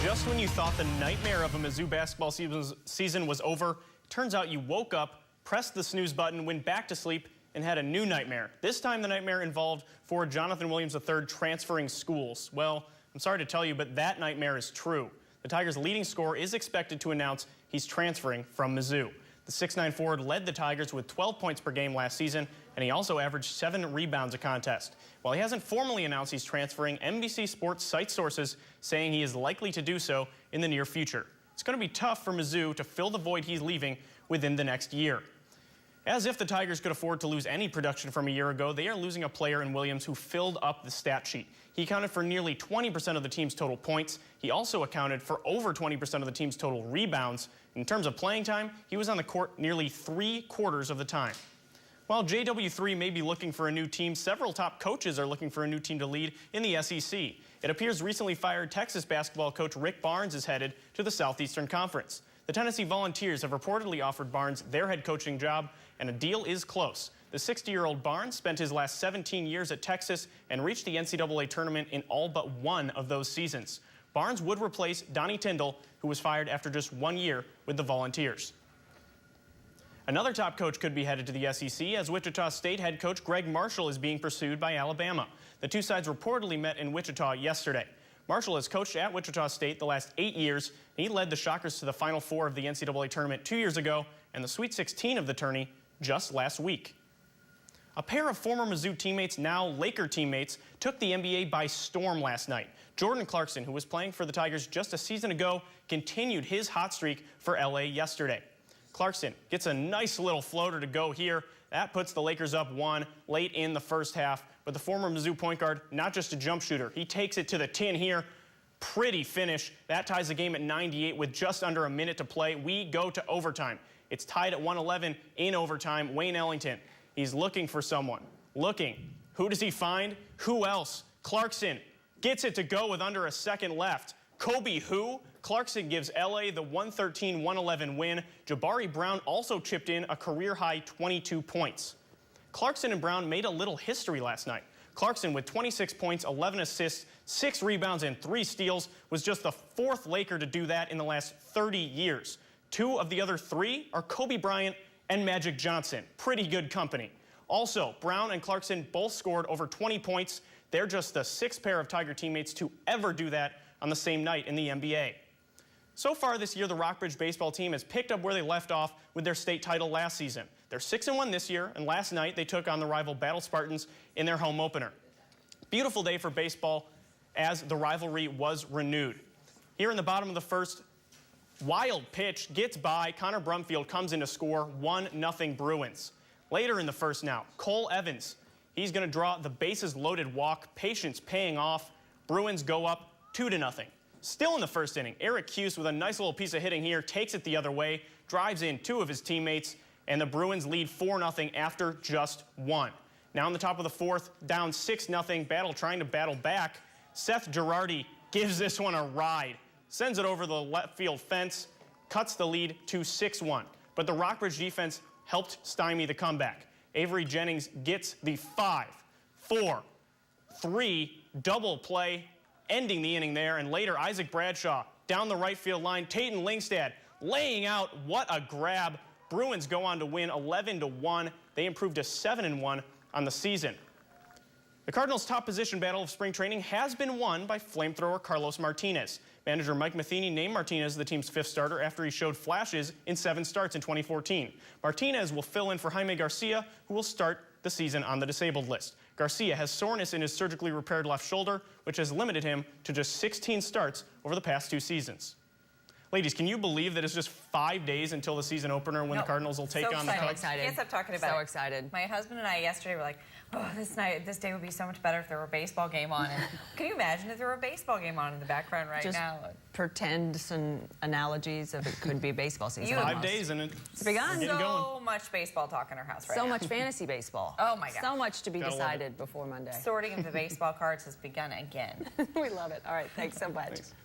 Just when you thought the nightmare of a Mizzou basketball season was over, turns out you woke up, pressed the snooze button, went back to sleep, and had a new nightmare. This time the nightmare involved forward Jonathan Williams III transferring schools. Well, I'm sorry to tell you, but that nightmare is true. The Tigers' leading scorer is expected to announce he's transferring from Mizzou. The 6'9" forward led the Tigers with 12 points per game last season, and he also averaged 7 rebounds a contest. While he hasn't formally announced he's transferring, NBC Sports cites sources saying he is likely to do so in the near future. It's going to be tough for Mizzou to fill the void he's leaving within the next year. As if the Tigers could afford to lose any production from a year ago, they are losing a player in Williams who filled up the stat sheet. He accounted for nearly 20% of the team's total points. He also accounted for over 20% of the team's total rebounds. In terms of playing time, he was on the court nearly 3/4 of the time. While JW3 may be looking for a new team, several top coaches are looking for a new team to lead in the SEC. It appears recently fired Texas basketball coach Rick Barnes is headed to the Southeastern Conference. The Tennessee Volunteers have reportedly offered Barnes their head coaching job, and a deal is close. The 60-year-old Barnes spent his last 17 years at Texas and reached the NCAA tournament in all but one of those seasons. Barnes would replace Donnie Tyndall, who was fired after just 1 year with the Volunteers. Another top coach could be headed to the SEC as Wichita State head coach Greg Marshall is being pursued by Alabama. The two sides reportedly met in Wichita yesterday. Marshall has coached at Wichita State the last 8 years, and he led the Shockers to the Final Four of the NCAA tournament 2 years ago and the Sweet 16 of the tourney just last week. A pair of former Mizzou teammates, now Laker teammates, took the NBA by storm last night. Jordan Clarkson, who was playing for the Tigers just a season ago, continued his hot streak for LA yesterday. Clarkson gets a nice little floater to go here. That puts the Lakers up 1 late in the first half. But the former Mizzou point guard, not just a jump shooter, he takes it to the tin here. Pretty finish. That ties the game at 98 with just under a minute to play. We go to overtime. It's tied at 111 in overtime. Wayne Ellington, he's looking for someone. Looking. Who does he find? Who else? Clarkson gets it to go with under a second left. Kobe who? Clarkson gives LA the 113-111 win. Jabari Brown also chipped in a career-high 22 points. Clarkson and Brown made a little history last night. Clarkson with 26 points, 11 assists, 6 rebounds, and 3 steals was just the 4th Laker to do that in the last 30 years. 2 of the other 3 are Kobe Bryant and Magic Johnson. Pretty good company. Also, Brown and Clarkson both scored over 20 points. They're just the 6th pair of Tiger teammates to ever do that on the same night in the NBA. So far this year, the Rockbridge baseball team has picked up where they left off with their state title last season. They're 6-1 this year, and last night they took on the rival Battle Spartans in their home opener. Beautiful day for baseball as the rivalry was renewed. Here in the bottom of the first, wild pitch gets by. Connor Brumfield comes in to score 1-0 Bruins. Later in the first now, Cole Evans, he's going to draw the bases loaded walk. Patience paying off. Bruins go up 2-0. Still in the first inning, Eric Cuse with a nice little piece of hitting here, takes it the other way, drives in 2 of his teammates, and the Bruins lead 4-0 after just 1. Now in the top of the 4th, down 6-0, Battle trying to battle back. Seth Girardi gives this one a ride, sends it over the left field fence, cuts the lead to 6-1. But the Rockbridge defense helped stymie the comeback. Avery Jennings gets the 5-4-3 double play, ending the inning there, and later Isaac Bradshaw down the right field line. Tayton Lingstad laying out. What a grab. Bruins go on to win 11-1. They improved to 7-1 on the season. The Cardinals' top position battle of spring training has been won by flamethrower Carlos Martinez. Manager Mike Matheny named Martinez the team's 5th starter after he showed flashes in 7 starts in 2014. Martinez will fill in for Jaime Garcia, who will start the season on the disabled list. Garcia has soreness in his surgically repaired left shoulder, which has limited him to just 16 starts over the past 2 seasons. Ladies, can you believe that it's just 5 days until the season opener when the Cardinals will take on the Cubs? So excited. Can't stop talking about it. So excited. My husband and I yesterday were like, oh, this day would be so much better if there were a baseball game on. And can you imagine if there were a baseball game on in the background right now? Pretend some analogies of it could be baseball season. 5 days and it's begun. So much baseball talk in our house right now. So much fantasy baseball. Oh my God. So much to be decided before Monday. Sorting of the baseball cards has begun again. We love it. All right, thanks so much. Thanks.